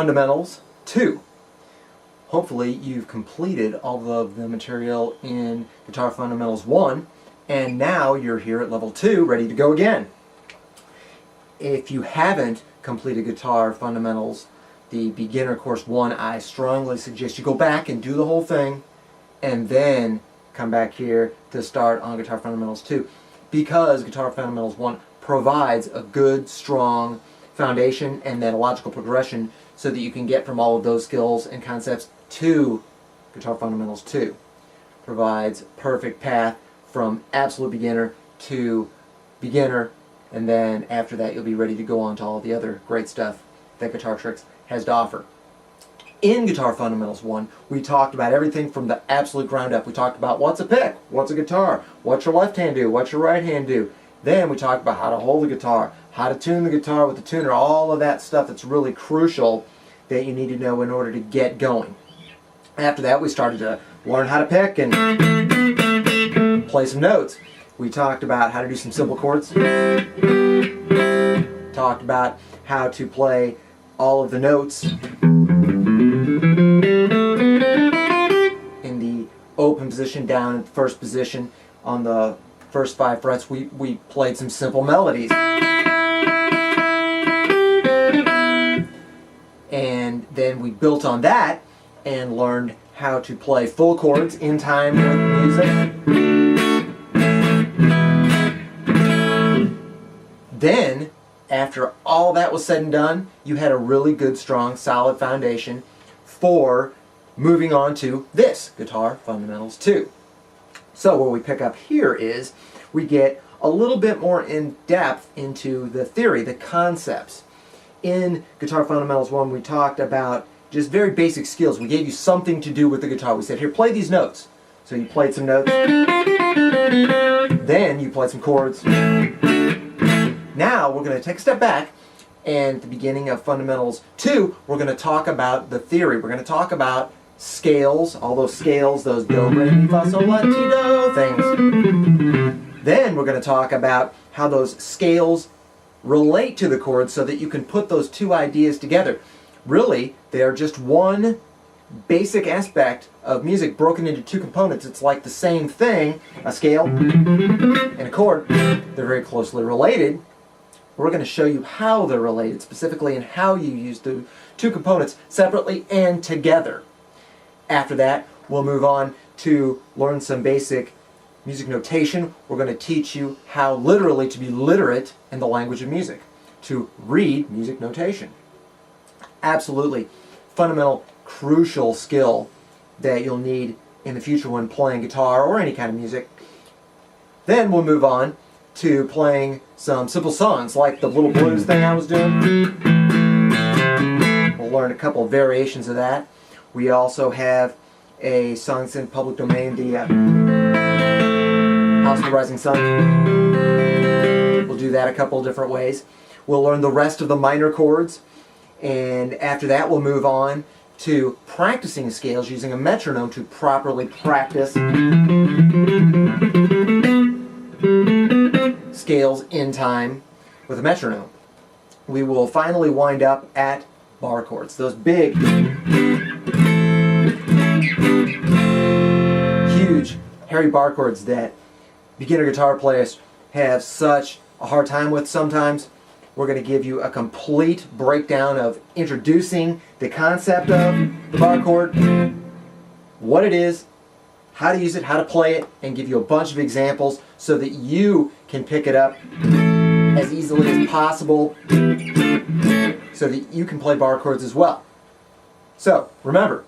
Fundamentals 2. Hopefully you've completed all of the material in Guitar Fundamentals 1, and now you're here at level 2, ready to go again. If you haven't completed Guitar Fundamentals, the beginner course 1, I strongly suggest you go back and do the whole thing, and then come back here to start on Guitar Fundamentals 2, because Guitar Fundamentals 1 provides a good, strong foundation and then a logical progression so that you can get from all of those skills and concepts to Guitar Fundamentals 2. Provides perfect path from absolute beginner to beginner, and then after that you'll be ready to go on to all the other great stuff that Guitar Tricks has to offer. In Guitar Fundamentals 1, we talked about everything from the absolute ground up. We talked about what's a pick, what's a guitar, what's your left hand do, what's your right hand do. Then we talked about how to hold the guitar, how to tune the guitar with the tuner, all of that stuff that's really crucial that you need to know in order to get going. After that, we started to learn how to pick and play some notes. We talked about how to do some simple chords. Talked about how to play all of the notes in the open position, down in the first position. On the first 5 frets, we played some simple melodies. And then we built on that and learned how to play full chords in time with music. Then, after all that was said and done, you had a really good, strong, solid foundation for moving on to this, Guitar Fundamentals 2. So where we pick up here is we get a little bit more in depth into the theory, the concepts. In Guitar Fundamentals 1, we talked about just very basic skills. We gave you something to do with the guitar. We said, here, play these notes. So you played some notes. Then you played some chords. Now we're going to take a step back, and at the beginning of Fundamentals 2, we're going to talk about the theory. We're going to talk about scales, all those scales, those do, re, mi, fa, sol, la, ti, do things. Then we're going to talk about how those scales relate to the chords so that you can put those two ideas together. Really, they are just one basic aspect of music broken into 2 components. It's like the same thing, a scale and a chord. They're very closely related. We're going to show you how they're related specifically and how you use the 2 components separately and together. After that, we'll move on to learn some basic music notation. We're going to teach you how literally to be literate in the language of music, to read music notation. Absolutely fundamental, crucial skill that you'll need in the future when playing guitar or any kind of music. Then we'll move on to playing some simple songs like the little blues thing I was doing. We'll learn a couple of variations of that. We also have a song that's in public domain, the House of the Rising Sun. We'll do that a couple of different ways. We'll learn the rest of the minor chords, and after that we'll move on to practicing scales using a metronome to properly practice scales in time with a metronome. We will finally wind up at bar chords, those big, huge, hairy bar chords that beginner guitar players have such a hard time with sometimes. We're going to give you a complete breakdown of introducing the concept of the bar chord, what it is, how to use it, how to play it, and give you a bunch of examples so that you can pick it up as easily as possible so that you can play bar chords as well. So, remember,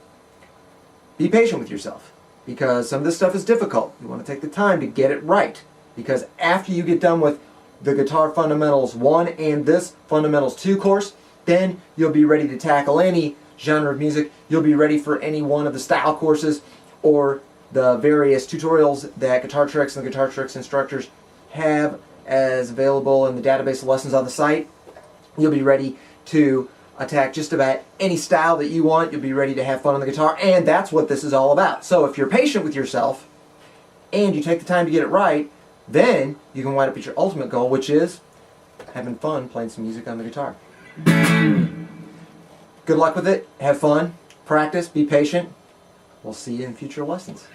be patient with yourself because some of this stuff is difficult. You want to take the time to get it right because after you get done with the Guitar Fundamentals 1 and this Fundamentals 2 course, then you'll be ready to tackle any genre of music. You'll be ready for any one of the style courses or the various tutorials that Guitar Tricks and the Guitar Tricks instructors have as available in the database of lessons on the site. You'll be ready to attack just about any style that you want. You'll be ready to have fun on the guitar, and that's what this is all about. So if you're patient with yourself and you take the time to get it right, then you can wind up at your ultimate goal, which is having fun playing some music on the guitar. Good luck with it. Have fun. Practice. Be patient. We'll see you in future lessons.